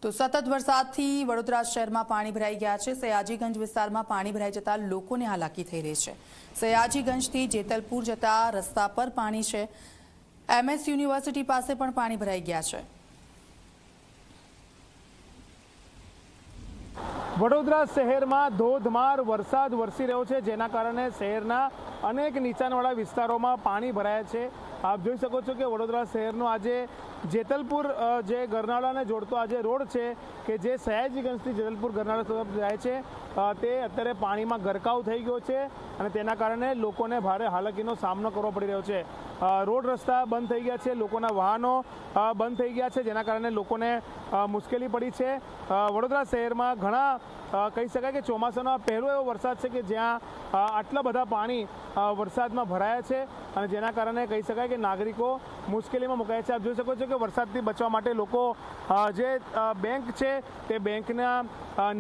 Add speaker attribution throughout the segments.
Speaker 1: તો સતત વરસાદથી વડોદરા શહેરમાં પાણી ભરાઈ ગયા છે। સયાજીગંજ વિસ્તારમાં પાણી ભરાઈ જતા લોકોને હાલાકી થઈ રહી છે। સયાજીગંજથી જેતલપુર જતા રસ્તા પર પાણી છે। MS યુનિવર્સિટી પાસે પણ પાણી ભરાઈ ગયા છે।
Speaker 2: વડોદરા શહેરમાં ધોધમાર વરસાદ વરસી રહ્યો છે, જેના કારણે શહેરના અનેક નીચાણવાળા વિસ્તારોમાં પાણી ભરાયા છે। આપ જોઈ શકો છો કે વડોદરા શહેરનો આજે જેતલપુર જે ગરનાળાને જોડતો આજે રોડ છે કે જે સયાજીગંજથી જેતલપુર ગરનાળા તરફ જાય છે તે અત્યારે પાણીમાં ગરકાવ થઈ ગયો છે અને તેના કારણે લોકોને ભારે હાલાકીનો સામનો કરવો પડી રહ્યો છે। રોડ રસ્તા બંધ થઈ ગયા છે, લોકોના વાહનો બંધ થઈ ગયા છે, જેના કારણે લોકોને મુશ્કેલી પડી છે। વડોદરા શહેરમાં ઘણા કહી શકાય કે ચોમાસાનો પહેલો એવો વરસાદ છે કે જ્યાં આટલા બધા પાણી વરસાદમાં ભરાયા છે અને જેના કારણે કહી શકાય કે નાગરિકો મુશ્કેલીમાં મુકાયા છે। આપ જોઈ શકો છો કે વરસાદથી બચવા માટે લોકો જે બેંક છે તે બેંકના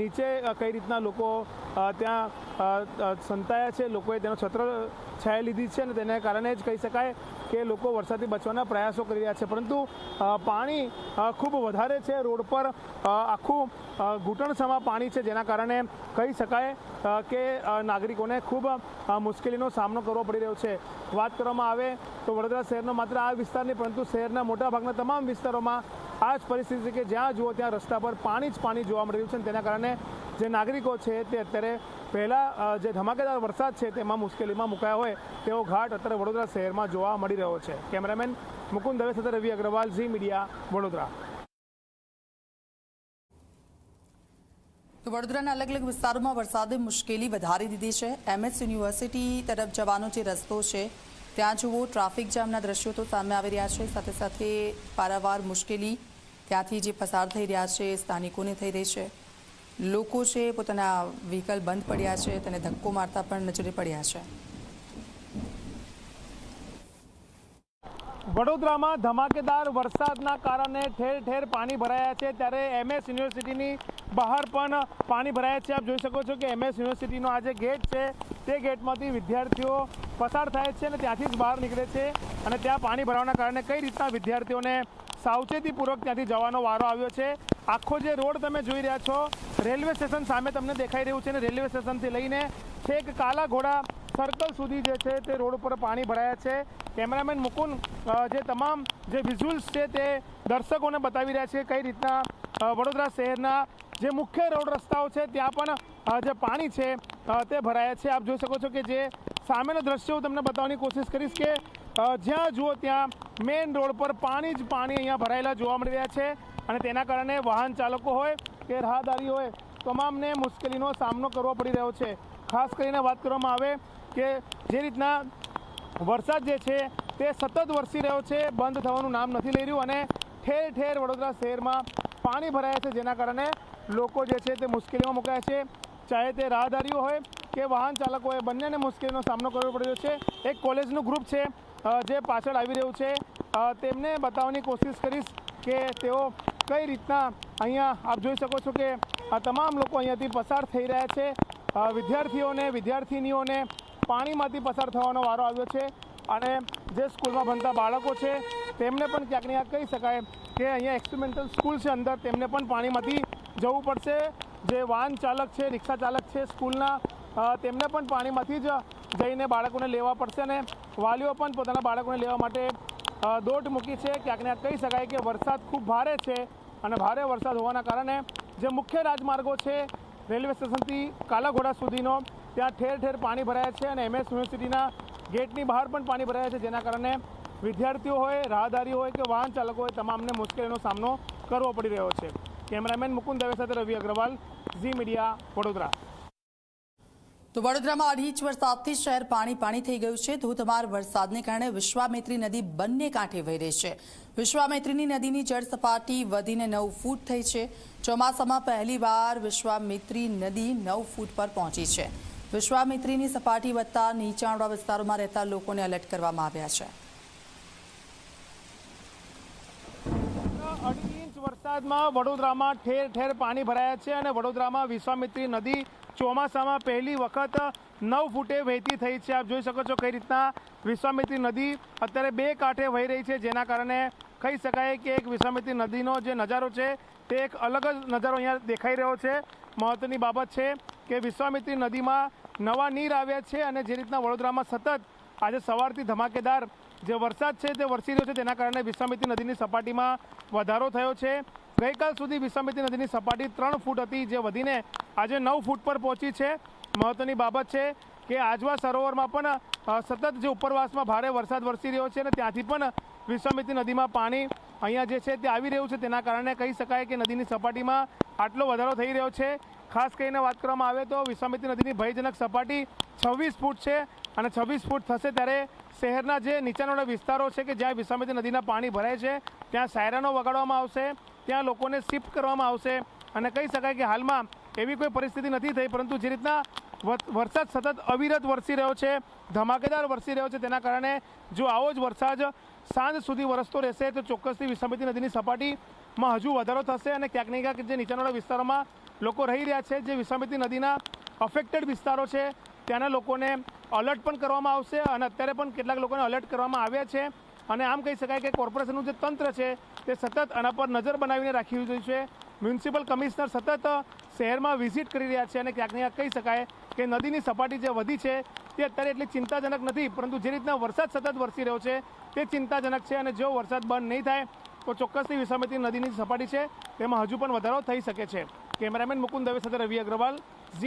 Speaker 2: નીચે કઈ રીતના લોકો ત્યાં સંતાયા છે, લોકોએ તેનો છત્ર છાયા લીધી છે અને તેને કારણે જ કહી શકાય કે લોકો વરસાદથી બચવાના પ્રયાસો કરી રહ્યા છે, પરંતુ પાણી ખૂબ વધારે છે। રોડ પર આખું ઘૂંટણસમાં પાણી છે, જેના કારણે કહી શકાય કે નાગરિકોને ખૂબ મુશ્કેલીનો સામનો કરવો પડી રહ્યો છે। વાત કરવામાં આવે તો વડોદરા શહેરનો માત્ર આ વિસ્તાર નહીં, પરંતુ શહેરના મોટાભાગના તમામ વિસ્તારોમાં આ જ પરિસ્થિતિ છે કે જ્યાં જુઓ ત્યાં રસ્તા પર પાણી જ પાણી જોવા મળી રહ્યું છે। તેના કારણે જે નાગરિકો છે તે અત્યારે પહેલાં જે ધમાકેદાર વરસાદ છે તેમાં મુશ્કેલીમાં મુકાયા હોય તેવો ઘાટ અત્યારે વડોદરા શહેરમાં જોવા મળી રહ્યો છે। કેમેરામેન મુકુંદ દવે સાથે રવિ અગ્રવાલ, ઝી મીડિયા, વડોદરા।
Speaker 1: તો વડોદરાના અલગ અલગ વિસ્તારોમાં વરસાદે મુશ્કેલી વધારી દીધી છે। MS યુનિવર્સિટી તરફ જવાનો જે રસ્તો છે ત્યાં જુઓ ટ્રાફિક જામના દ્રશ્યો તો સામે આવી રહ્યા છે, સાથે સાથે પારાવાર મુશ્કેલી ત્યાંથી જે પસાર થઈ રહ્યા છે સ્થાનિકોને થઈ રહી છે। લોકો છે પોતાના વ્હીકલ બંધ પડ્યા છે, તેને ધક્કો મારતા પણ નજરે પડ્યા છે।
Speaker 2: વડોદરામાં ધમાકેદાર વરસાદના કારણે ઠેર ઠેર પાણી ભરાયા છે, ત્યારે MS યુનિવર્સિટીની બહાર પણ પાણી ભરાયા છે। આપ જોઈ શકો છો કે MS યુનિવર્સિટીનો આ જે ગેટ છે તે ગેટમાંથી વિદ્યાર્થીઓ પસાર થાય છે અને ત્યાંથી જ બહાર નીકળે છે અને ત્યાં પાણી ભરાવાના કારણે કઈ રીતના વિદ્યાર્થીઓને સાવચેતીપૂર્વક ત્યાંથી જવાનો વારો આવ્યો છે। આખો જે રોડ તમે જોઈ રહ્યા છો, રેલવે સ્ટેશન સામે તમને દેખાઈ રહ્યું છે અને રેલવે સ્ટેશનથી લઈને છેક કાલા ઘોડા સર્કલ સુધી જે છે તે રોડ ઉપર પાણી ભરાયા છે। કેમેરામેન મુકુંદ જે તમામ જે વિઝ્યુઅલ્સ છે તે દર્શકોને બતાવી રહ્યા છે કઈ રીતના વડોદરા શહેરના જે મુખ્ય રોડ રસ્તાઓ છે ત્યાં પણ જે પાણી છે તે ભરાયા છે। આપ જોઈ શકો છો કે જે સામેનો દ્રશ્ય હું તમને બતાવવાની કોશિશ કરીશ કે જ્યાં જુઓ ત્યાં મેઇન રોડ પર પાણી જ પાણી અહીંયા ભરાયેલા જોવા મળી રહ્યા છે અને તેના કારણે વાહન ચાલકો હોય કે રાહદારી હોય તમામને મુશ્કેલીનો સામનો કરવો પડી રહ્યો છે। ખાસ કરીને વાત કરવામાં આવે કે જે રીતના વરસાદ જે છે તે સતત વરસી રહ્યો છે, બંધ થવાનું નામ નથી લઈ રહ્યું અને ઠેર ઠેર વડોદરા શહેરમાં પાણી ભરાયા છે, જેના કારણે લોકો જે છે તે મુશ્કેલીમાં મુકાયા છે। ચાહે તે રાહદારીઓ હોય કે વાહન ચાલકો હોય, બંનેને મુશ્કેલીનો સામનો કરવો પડી રહ્યો છે। એક કોલેજનું ગ્રુપ છે જે પાછળ આવી રહ્યું છે, તેમને બતાવવાની કોશિશ કરીશ કે તેઓ કઈ રીતના અહીંયા આપ જોઈ શકો છો કે આ તમામ લોકો અહીંયાથી પસાર થઈ રહ્યા છે। વિદ્યાર્થીઓને વિદ્યાર્થિનીઓને પાણીમાંથી પસાર થવાનો વારો આવ્યો છે અને જે સ્કૂલમાં ભણતા બાળકો છે તેમને પણ ક્યાંક ને ક્યાંક કહી શકાય કે અહીંયા એક્સપેરિમેન્ટલ સ્કૂલ છે અંદર, તેમને પણ પાણીમાંથી જવું પડશે। જે વાહન ચાલક છે, રિક્ષા ચાલક છે સ્કૂલના, તેમને પણ પાણીમાંથી જ જઈને બાળકોને લેવા પડશે અને વાલીઓ પણ પોતાના બાળકોને લેવા માટે દોટ મૂકી છે। ક્યાંક ને ક્યાંક કહી શકાય કે વરસાદ ખૂબ ભારે છે અને ભારે વરસાદ હોવાના કારણે જે મુખ્ય રાજમાર્ગો છે રેલવે સ્ટેશનથી કાલા ઘોડા સુધીનો ત્યાં ઠેર ઠેર પાણી ભરાયા છે અને MS યુનિવર્સિટીના ગેટની બહાર પણ પાણી ભરાયા છે, જેના કારણે વિદ્યાર્થીઓ હોય, રાહદારીઓ હોય કે વાહન ચાલકો હોય તમામને મુશ્કેલીનો સામનો કરવો પડી રહ્યો છે। કેમેરામેન મુકુંદ દવે સાથે રવિ અગ્રવાલ, ઝી મીડિયા, વડોદરા।
Speaker 1: તો વડોદરામાં 2.5 ઇંચ વરસાદથી શહેર પાણી પાણી થઈ ગયું છે। ધોધમાર વરસાદને કારણે વિશ્વામિત્રી નદી બંને કાંઠે વહી રહી છે। વિશ્વામિત્રી નદીની જળ સપાટી વધીને 9 ફૂટ થઈ છે। ચોમાસામાં પહેલીવાર વિશ્વામિત્રી નદી 9 ફૂટ પર પહોંચી છે। વિશ્વામિત્રીની સપાટી વધતા નીચાણવાળા વિસ્તારોમાં રહેતા લોકોને એલર્ટ કરવામાં આવ્યા છે।
Speaker 2: 2.5 ઇંચ વરસાદમાં વડોદરામાં ઠેર ઠેર પાણી ભરાયા છે અને વડોદરામાં વિશ્વામિત્રી નદી ચોમાસામાં પહેલી વખત 9 ફૂટે વહેતી થઈ છે। આપ જોઈ શકો છો કઈ રીતના વિશ્વામિત્રી નદી અત્યારે બે કાંઠે વહી રહી છે, જેના કારણે કહી શકાય કે એક વિશ્વામિત્રી નદીનો જે નજારો છે તે એક અલગ જ નજારો અહીંયા દેખાઈ રહ્યો છે. મહત્વની બાબત છે કે વિશ્વામિત્રી નદીમાં નવા નીર આવ્યા છે અને જે રીતના વડોદરામાં સતત આજે સવારથી ધમાકેદાર જે વરસાદ છે તે વરસી રહ્યો છે તેના કારણે વિશ્વામિત્રી નદીની સપાટીમાં વધારો થયો છે. ગઈકાલ સુધી વિશ્વામિત્રી નદીની સપાટી 3 ફૂટ હતી, જે વધીને આજે 9 ફૂટ પર પહોંચી છે. મહત્વની બાબત છે કે આજવા સરોવરમાં પણ સતત જે ઉપરવાસમાં ભારે વરસાદ વરસી રહ્યો છે અને ત્યાંથી પણ વિશ્વામિત્રી નદીમાં પાણી અહીંયા જે છે તે આવી રહ્યું છે. તેના કારણે કહી શકાય કે નદીની સપાટીમાં આટલો વધારો થઈ રહ્યો છે. ખાસ કરીને વાત કરવામાં આવે તો વિશ્વામિત્રી નદીની ભયજનક સપાટી 26 ફૂટ છે અને 26 ફૂટ થશે ત્યારે શહેરના જે નીચાણવાળા વિસ્તારો છે કે જ્યાં વિશ્વામિત્રી નદીના પાણી ભરાય છે ત્યાં સાયરનો વગાડવામાં આવશે, ત્યાં લોકોને શિફ્ટ કરવામાં આવશે. અને કહી શકાય કે હાલમાં એવી કોઈ પરિસ્થિતિ નથી થઈ, પરંતુ જે રીતના વરસાદ સતત અવિરત વરસી રહ્યો છે, ધમાકેદાર વરસી રહ્યો છે, તેના કારણે જો આવો જ વરસાદ સાંજ સુધી વરસતો રહેશે તો ચોક્કસથી વિશ્વામિત્રી નદીની સપાટીમાં હજુ વધારો થશે અને ક્યાંક ને ક્યાંક જે નીચાણવાળા વિસ્તારોમાં લોકો રહી રહ્યા છે, જે વિશ્વામિત્રી નદીના અફેક્ટેડ વિસ્તારો છે, ત્યાંના લોકોને અલર્ટ પણ કરવામાં આવશે અને અત્યારે પણ કેટલાક લોકોને અલર્ટ કરવામાં આવ્યા છે. અને આમ કહી શકાય કે કોર્પોરેશનનું જે તંત્ર છે તે સતત આના પર નજર બનાવીને રાખી રહ્યું છે. મ્યુનિસિપલ કમિશનર સતત શહેરમાં વિઝિટ કરી રહ્યા છે અને ક્યાંક ને ક્યાંક કહી શકાય કે નદીની સપાટી જે વધી છે તે અત્યારે એટલી ચિંતાજનક નથી, પરંતુ જે રીતના વરસાદ સતત વરસી રહ્યો છે તે ચિંતાજનક છે. અને જો વરસાદ બંધ નહીં થાય તો ચોક્કસથી વિશ્વામિત્રી નદીની સપાટી છે તેમાં હજુ પણ વધારો થઈ શકે છે. કેમેરામેન મુકુંદ દવે સાથે રવિ અગ્રવાલ.